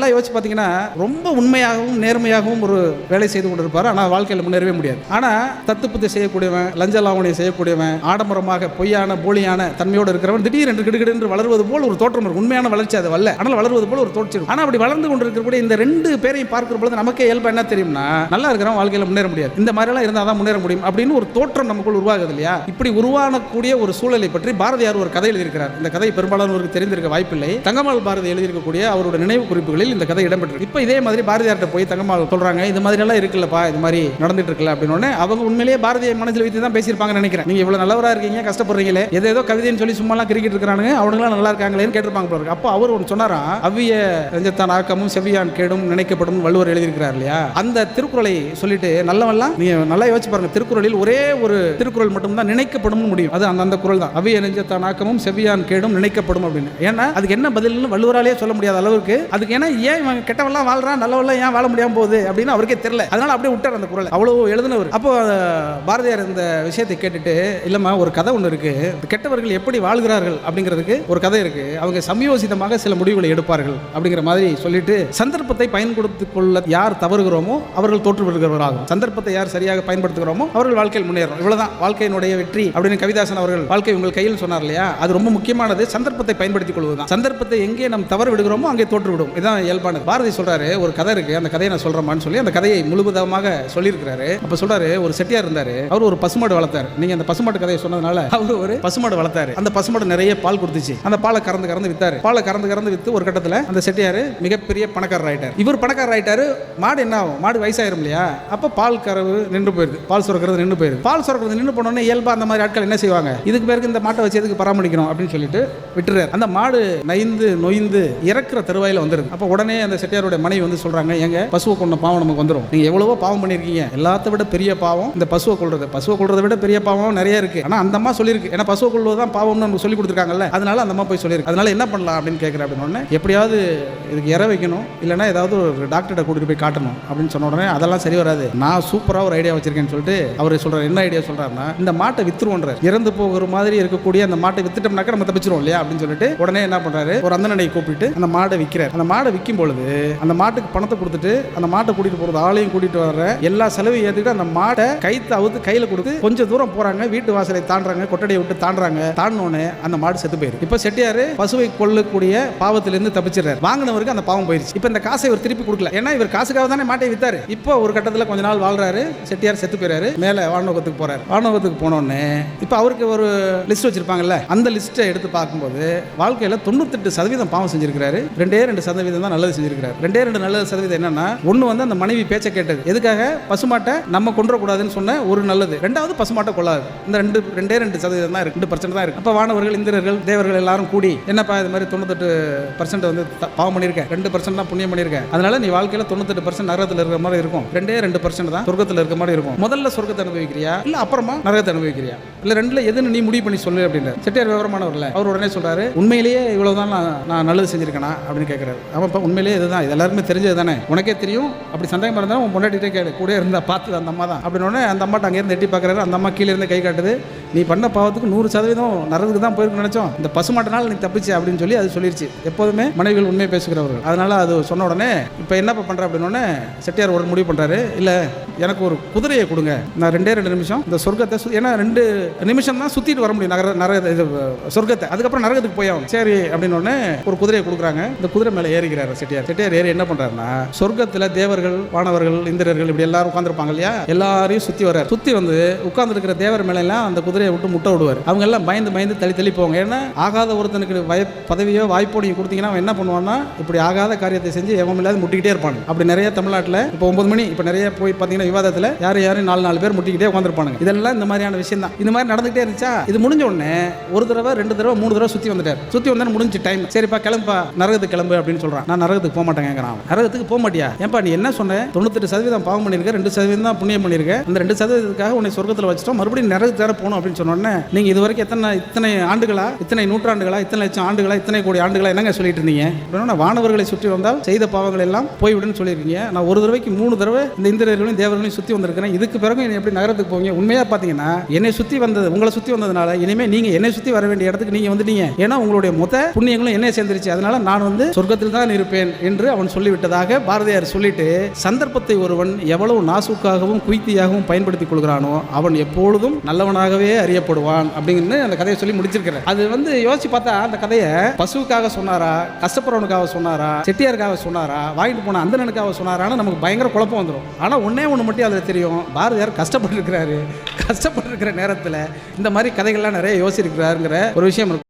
நல்லா யோசிச்சு பார்த்தீங்கன்னா ரொம்ப உண்மையாகவும் நேர்மையாகவும் ஒரு வேலை செய்து கொண்டிருப்பார். ஆனால் வாழ்க்கையில் முன்னேறவே முடியாது. ஆனால் தத்துப்பத்தை செய்யக்கூடியவன், லஞ்ச லாவணியை செய்யக்கூடியவன், ஆடம்பரமாக பொய்யான போலியான தன்மையோடு இருக்கிறவன் திடீரென்று கிடுகிடு வளருவது போல் ஒரு தோற்றம் இருக்கும். உண்மையான வளர்ச்சி அது அல்ல, ஆனால் வளருவது போல் ஒரு தோற்றம். ஆனால் அப்படி வளர்ந்து கொண்டிருக்கக்கூடிய இந்த ரெண்டு பேரையும் பார்க்கிற பொழுது நமக்கே இயல்பா என்ன தெரியும்னா, நல்லா இருக்கிறவன் வாழ்க்கையில் முன்னேற முடியாது, இந்த மாதிரிலாம் இருந்தால் தான் முன்னேற முடியும் அப்படின்னு ஒரு தோற்றம் நமக்குள் உருவாகுது இல்லையா? இப்படி உருவானக்கூடிய ஒரு சூழலை பற்றி பாரதியார் ஒரு கதை எழுதியிருக்கிறார். இந்த கதை பெரும்பாலானவருக்கு தெரிந்திருக்க வாய்ப்பில்லை. தங்கம்மாள் பாரதி எழுதியிருக்கக்கூடிய அவருடைய நினைவு குறிப்புகளில் இந்த கதை இடம்பெற்று. இப்போ இதே மாதிரி பாரதியார்கிட்ட போய் தங்கம்மாள் சொல்றாங்க, இது மாதிரி எல்லாம் இருக்குல்லப்பா, இது மாதிரி நடந்துட்டு இருக்கல அப்படின்னு. அவங்க உண்மையிலேயே பாரதியை மனதில் வைத்து தான் பேசியிருப்பாங்கன்னு நினைக்கிறேன். நீங்க இவ்வளவு நல்லவரா இருக்கீங்க, கஷ்டப்படுறீங்களே, ஏதோ கவிதைன்னு சொல்லி சும்மாலாம் கிரிக்கெட் இருக்கிறானுங்க, அவனுங்களாம் நல்லா இருக்காங்களேன்னு கேட்டிருப்பாங்க போல. அப்போ அவர் ஒன்று சொன்னாராம், அவ்விய நெஞ்சத்தான் ஆக்கமும் செவ்வியான் கேடும் நினைக்கப்படும் வள்ளுவர் எழுதியிருக்கிறார் இல்லையா? அந்த திருக்குறளை சொல்லிட்டு நல்லவெல்லாம் நீங்க நல்லா யோசிச்சு பாருங்க. திருக்குறளில் ஒரே ஒரு திருக்குறள் மட்டும் தான் நினைக்கப்படும் முடியும். அது அந்த குறள் தான், அவ்விய நெஞ்சத்தான் ஆக்கமும் செவ்வியான் கேடும் நினைக்கப்படும் அப்படின்னு. ஏன்னா அதுக்கு என்ன பதில்னு வள்ளுவராலே சொல்ல முடியாத அளவுக்கு அதுக்கு ஏன்னா ஏன் கெட்டவெல்லாம் வாழ்றான், நல்லவெல்லாம் ஏன் வாழ முடியாம போகுது அப்படின்னு அவருக்கே தெரியல. அதனால அப்படியே விட்டார் அந்த குறள். அவ்வளவு எழுதினவர். அப்போ பாரதியார் இந்த விஷயத்தை கேட்டுட்டு, இல்லம்மா ஒரு கதை ஒன்று இருக்கு, கெட்டவர்கள் எப்படி வாழ்கிறார்கள் அப்படிங்கிறதுக்கு ஒரு கதை இருக்கு, அவங்க சமயோசிதமாக சில முடிவுகளை எடுப்பார்கள் அப்படிங்கிற மாதிரி சொல்லிட்டு, சந்தர்ப்பத்தை பயன்படுத்திக் கொள்ள யார் தவறுகிறோமோ அவர்கள் தோற்று வருகிறவர்களாகும், சந்தர்ப்பத்தை யார் சரியாக பயன்படுத்துகிறோமோ அவர்கள் வாழ்க்கையில் முன்னேறும். இவ்வளவுதான் வாழ்க்கையினுடைய வெற்றி அப்படின்னு கவிதாசன் அவர்கள் வாழ்க்கை உங்கள் கையில் சொன்னார் இல்லையா? அது ரொம்ப முக்கியமானது. சந்தர்ப்பத்தை பயன்படுத்திக் கொள்வதுதான். சந்தர்ப்பத்தை எங்கே நாம் தவறு விடுகிறோமோ அங்கே தோற்று விடும். இதுதான் இயல்பானது. பாரதி சொல்றாரு, ஒரு கதை இருக்கு, அந்த கதையை நான் சொல்றேன்னு சொல்லி அந்த கதையை முழுவதுமாக சொல்லியிருக்கிறாரு. அப்ப சொல்றாரு, ஒரு செட்டியார் இருந்தாரு, அவர் ஒரு பசுமாடு வளர்த்தாரு. நீங்க அந்த பசுமாடு கதையை சொன்னதுனால அவர் ஒரு பசுமாடு வளர்த்தாரு. அந்த பசுமாடு நிறைய பால் கொடுத்துச்சு. அந்த பாலை கறந்து வித்தாரு. பாலை கறந்து வித்து ஒரு கட்டத்தில் அந்த செட்டியார் மிகப்பெரிய பணக்காரர் ஆயிட்டார். இவர் பணக்காரர் ஆயிட்டாரு. மாடு என்ன ஆகும், மாடு வயசாயிரும் இல்லையா? அப்ப பால் கறவு நின்று போயிருது, பால் சுரக்கிறது நின்று போயிருது. பால் சுரக்கிறது நின்று போனோடனே இயல்பா அந்த மாதிரி ஆட்கள் என்ன செய்வாங்க, இதுக்கு பேருக்கு இந்த மாட்டை வச்சு எதுக்கு பராமரிக்கணும் அப்படின்னு சொல்லிட்டு விட்டுறாரு. அந்த மாடு நைந்து நொய்ந்து இறக்குற தருவாயில வந்துருது. அப்ப உடனே அந்த செட்டியாருடைய மனைவி வந்து சொல்றாங்க, எங்க பசுவை கொண்ட பாவம் நமக்கு வந்துடும், நீங்க எவ்வளவோ பாவம் பண்ணிருக்கீங்க, எல்லாத்த விட பெரிய பாவம் இந்த பசுவை கொள்றது, பசுவை கொள்றதை விட பெரிய பாவம் நிறைய இருக்கு. ஆனா அந்த அம்மா சொல்லியிருக்கு, ஏன்னா பசுவை கொள்வதுதான் பாவம்னு நமக்கு சொல்லி கொடுத்துருக்காங்கல்ல, அதனால அந்த அம்மா போய் சொல்லியிருக்கு. அதனால என்ன பண்ணலாம் அப்படின்னு கேட்கிறேன். அப்படின்னு எப்படியாவது இதுக்கு இற வைக்கணும், இல்லைன்னா ஏதாவது ஒரு டாக்டர்கிட்ட கூட்டிட்டு போய் காட்டணும் அப்படின்னு சொன்ன உடனே அதெல்லாம் சரி வராது, நான் சூப்பரா ஒரு ஐடியா வச்சிருக்கேன்னு சொல்லிட்டு அவர் சொல்றாரு. என்ன ஐடியா சொல்றாருன்னா, இந்த மாட்டை வித்துருவோன்றார். இறந்து போகிற மாதிரி இருக்கக்கூடிய அந்த மாட்டை வித்துட்டோம்னாக்க நம்ம தப்பிச்சிருவோம் இல்லையா அப்படின்னு சொல்லிட்டு உடனே என்ன பண்றாரு, ஒரு அந்தனை கூப்பிட்டு அந்த மாடை விற்கிறார். அந்த மாடை விற்கும் பொழுது அந்த மாட்டுக்கு பணத்தை கொடுத்துட்டு அந்த மாட்டை கூட்டிட்டு போறது, ஆளையும் கூட்டிட்டு வர்ற எல்லா செலவையும் ஏற்றுக்கிட்டு அந்த மாட்டை கைத்து அவுத்து கையில கொடுத்து கொஞ்சம் தூரம் போறாங்க, வீட்டு வாசலை தாண்டாங்க, கொட்டடையை விட்டு தாண்டாங்க. தாண்டினோடனே அந்த மாடு செத்து போயிருக்கு. இப்ப செட்டியாரு பசுவை கொள்ளக்கூடிய பாவத்திலிருந்து தப்பிச்சிடறாரு. வாங்கினவருக்கு அந்த பாவம் போயிருச்சு. இப்ப இந்த காசை இவர் திருப்பி கொடுக்கல, ஏன்னா இவர் காசுக்காக தானே மாட்டை வித்தாரு. இப்போ ஒரு கட்டத்தில் கொஞ்ச நாள் வாழ்றாரு, செட்டியார் செத்து போயிறாரு, மேல வானலோகத்துக்கு போறாரு. வானலோகத்துக்கு போனோடனே இப்ப அவருக்கு ஒரு லிஸ்ட் வச்சிருப்பாங்கல்ல, அந்த லிஸ்ட்டை எடுத்து பார்க்கும்போது வாழ்க்கையில 98% பாவம் செஞ்சிருக்காரு, 2% தான் நல்லது செஞ்சிருக்காரு. 2 நல்லது சதவீதம் என்னன்னா, ஒன்னு வந்து அந்த மனைவி பேச்சை கேட்டது, எதுக்காக பசுமாட்டை நம்ம கொன்றக்கூடாதுன்னு சொன்ன ஒரு நல்லது, ரெண்டாவது பசுமாட்டை கொள்ளாது. இந்த 2% தான் இருக்கு, 2% தான் இருக்கு. அப்ப வானவர்கள், இந்திரர்கள், தேவர்கள் எல்லாரும் கூடி, என்னப்பா இது மாதிரி 98% வந்து பாவம் பண்ணியிருக்கேன், 2% தான் புண்ணியம் பண்ணியிருக்கேன், அதனால நீ வாழ்க்கையில 98% நரகத்தில் இருக்கிற மாதிரி இருக்கும், 2% தான் சொர்க்கத்தில் இருக்கிற மாதிரி இருக்கும். முதல்ல சொர்க்கத்தை அனுபவிக்கிறியா இல்ல அப்புறமா நரகத்தை அனுபவிக்கிறியா, இல்ல ரெண்டுல எதுன்னு நீ முடிவு பண்ணி சொல்லு அப்படின்னு செட்டியார் விவரமானவர்ல அவர் உடனே சொல்றாரு, உண்மையிலேயே இவ்வளவுதான் நான் நல்லது செஞ்சிருக்கேனா அப்படின்னு கேட்கிறாரு. அவன் உண்மையிலேயே இதுதான், இது எல்லாருமே தெரிஞ்சது தானே, உனக்கே தெரியும், அப்படி சந்தேகம் இருந்தாலும் உன் பொண்டாட்டிட்டே கேளு, கூட இருந்தா பார்த்து அந்த அம்மா தான் அப்படின்னு. அந்த அம்மாட்ட அங்கே இருந்து எட்டி பார்க்கறாரு. அந்த அம்மா கீழே இருந்து கை காட்டுது, நீ பண்ண பாவத்துக்கு 100% நரகத்துக்கு தான் போயிருக்குன்னு நினைச்சோம், இந்த பசுமாட்டனால நீ தப்பிச்சு அப்படின்னு சொல்லி அது சொல்லிருச்சு. எப்போதுமே மனைவிகள் உண்மையை பேசுகிறவர்கள். அதனால அது சொன்ன உடனே இப்போ என்ன பண்ற அப்படின்னு செட்டியார் ஒரு முடிவு பண்றாரு, இல்ல எனக்கு ஒரு குதிரையை கொடுங்க, நான் 2 நிமிஷம் இந்த சொர்க்கத்தை, ஏன்னா 2 நிமிஷம் தான் சுத்திட்டு வர முடியும் சொர்க்கத்தை, அதுக்கப்புறம் நரகத்துக்கு போய் ஆகும். சரி அப்படின்னு ஒரு குதிரையை கொடுக்குறாங்க. இந்த குதிரை மேல ஏறிக்கிறாரு செட்டியார். செட்டியார் ஏறி என்ன பண்றாருன்னா, சொர்க்கத்துல தேவர்கள், வானவர்கள், இந்திரர்கள் இப்படி எல்லாரும் உட்கார்ந்துருப்பாங்க இல்லையா, எல்லாரையும் சுத்தி வர்றாரு. சுத்தி வந்து உட்கார்ந்து இருக்கிற தேவர் மேல எல்லாம் அந்த குதிரையை விட்டு முட்டை விடுவார். அவங்க எல்லாம் பயந்து தள்ளி போவாங்க. ஏன்னா ஆகாத ஒருத்தனுக்கு பதவியோ வாய்ப்போ நீங்க கொடுத்தீங்கன்னா அவன் என்ன பண்ணுவான்னா, இப்படி ஆகாத காரியத்தை செஞ்சு எவன் இல்லாத முட்டிக்கிட்டே இருப்பாங்க. அப்படி நிறைய தமிழ்நாட்டில் இப்போ 9 மணி இப்போ நிறைய போய் பார்த்தீங்கன்னா விவாதத்தில் யாரும் 4 பேர் முட்டிக்கிட்டே உட்காந்துருப்பாங்க. இதெல்லாம் இந்த மாதிரியான விஷயம் தான். இந்த மாதிரி நடந்துகிட்டே இருந்துச்சா, இது முடிஞ்ச உடனே ஒரு தடவை 2 தடவை 3 தடவை சுற்றி வந்துட்டார். சுற்றி வந்தா முடிஞ்சு டைம், சரிப்பா கிளம்பா, நரகத்துக்கு கிளம்பு அப்படின்னு சொல்றான். நான் நரகத்துக்கு போக மாட்டேங்கிறான். நரகத்துக்கு போக மாட்டியா, ஏன்பா நீ என்ன சொன்ன, 98% பாவம் பண்ணிருக்க, 2% தான் புண்ணியம் பண்ணிருக்க, அந்த 2%க்காக உன்னை சொர்க்கத்தில் வச்சுட்டோம், மறுபடியும் நரகத்துக்கு போகணும் அப்படின்னு சொன்ன உடனே, நீங்க இது வரைக்கும் இத்தனை ஆண்டுகளா, இத்தனை நூற்றாண்டுகளா, இத்தனை லட்சம் ஆண்டுகளா, இத்தனை கோடி ஆண்டுகளா என்னங்க சொல்லிட்டு இருந்தீங்க அப்படின்னா, வானவர்களை சுற்றி வந்தால் செய்த பாவங்கள் எல்லாம் போய்விடுன்னு சொல்லியிருக்கீங்க. நான் ஒரு தடவைக்கு 3 தடவை இந்த இந்திரர்களையும் தேவர்களையும் சுற்றி வந்திருக்கிறேன், இதுக்கு பிறகு என்னை எப்படி நகரத்துக்கு போவீங்க? உண்மையா பார்த்தீங்கன்னா என்னை சுற்றி வந்தது, உங்களை சுற்றி வந்ததுனால இனிமேல் நீங்க என்னை சுற்றி வர வேண்டிய இடத்துக்கு நீங்க வந்துட்டீங்க. ஏன்னா உங்களுடைய மொத்த புண்ணியங்களும் என்னை சேர்ந்துருச்சு, அதனால நான் வந்து சொர்க்கத்தில் தான் இருப்பேன் அளிப்பேன் என்று அவன் சொல்லிவிட்டதாக பாரதியார் சொல்லிட்டு, சந்தர்ப்பத்தை ஒருவன் எவ்வளவு நாசூக்காகவும் குய்த்தியாகவும் பயன்படுத்திக் கொள்கிறானோ அவன் எப்பொழுதும் நல்லவனாகவே அறியப்படுவான் அப்படின்னு அந்த கதையை சொல்லி முடிச்சிருக்கிறேன். அது யோசிச்சு பார்த்தா அந்த கதையை பசுவுக்காக சொன்னாரா, கஷ்டப்படுறவனுக்காக சொன்னாரா, செட்டியாருக்காக சொன்னாரா, வாங்கிட்டு போன அந்தனனுக்காக சொன்னாரான்னு நமக்கு பயங்கர குழப்பம் வந்துடும். ஆனால் ஒன்னே ஒன்று மட்டும் அதில் தெரியும், பாரதியார் கஷ்டப்பட்டு இருக்கிறாரு. கஷ்டப்பட்டு இருக்கிற நேரத்தில் இந்த மாதிரி கதைகள்லாம் நிறைய யோசிச்சிருக்கிறாருங்கிற ஒரு விஷயம் இருக்கு.